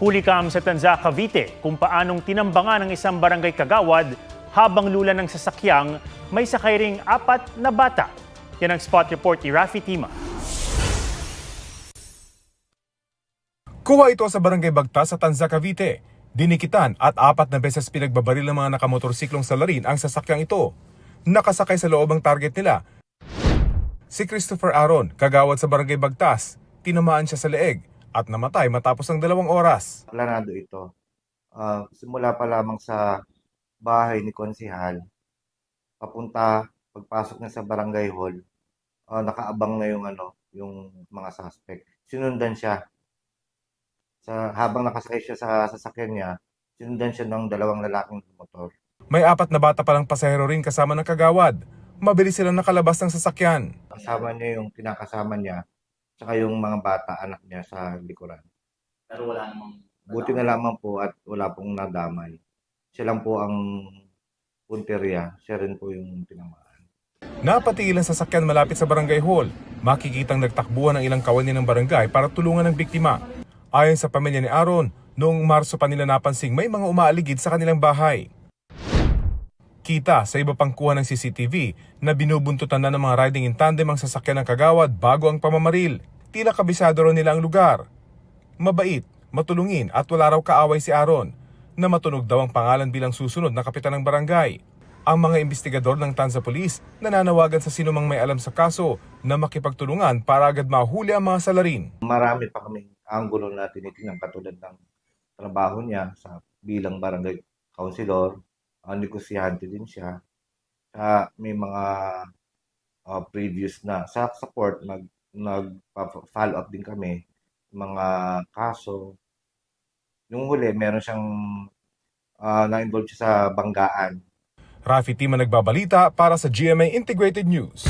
Hulikam sa Tanza, Cavite kung paanong tinambangan ng isang barangay kagawad habang lula ng sasakyang may sakay ring 4 na bata. Yan ang spot report ni Rafi Tima. Kuha ito sa barangay Bagtas sa Tanza, Cavite. Dinikitan at 4 na beses pinagbabaril ng mga nakamotorsiklong salarin ang sasakyang ito. Nakasakay sa loob ang target nila. Si Christopher Aaron, kagawad sa barangay Bagtas, tinamaan siya sa leeg at namatay matapos ang 2 oras. Planado ito. Simula pa lamang sa bahay ni Konsehal, pagpasok niya sa barangay hall, nakaabang na yung mga suspect. Sinundan siya. Habang nakasakay siya sa sasakyan niya, sinundan siya ng 2 lalaking motor. May 4 na bata palang pasahero rin kasama ng kagawad. Mabilis silang nakalabas ng sasakyan. Kasama niya yung kinakasama niya, saka yung mga bata, anak niya sa likuran. Pero wala namang Buti na lamang po at wala pong nadamay. Siya lang po ang punteriya, siya rin po yung tinamaan. Napatigil ang sasakyan malapit sa barangay hall. Makikitang nagtakbuhan ng ilang kawani ng barangay para tulungan ang biktima. Ayon sa pamilya ni Aaron, noong Marso pa nila napansing may mga umaaligid sa kanilang bahay. Kita sa iba pang kuha ng CCTV na binubuntutan na ng mga riding in tandem ang sasakyan ng kagawad bago ang pamamaril. Tila kabisado raw nila ang lugar. Mabait, matulungin at wala raw kaaway si Aaron na matunog daw ang pangalan bilang susunod na kapitan ng barangay. Ang mga investigador ng Tanza Police nananawagan sa sinumang may alam sa kaso na makipagtulungan para agad mahuli ang mga salarin. Marami pa kaming anggulo na tinitingnan katulad ng trabaho niya bilang barangay councilor. Negosyante din siya. May mga previous na sa support, nag-follow up din kami mga kaso. Yung huli, meron siyang na-involve siya sa banggaan. Rafi Tima nagbabalita para sa GMA Integrated News.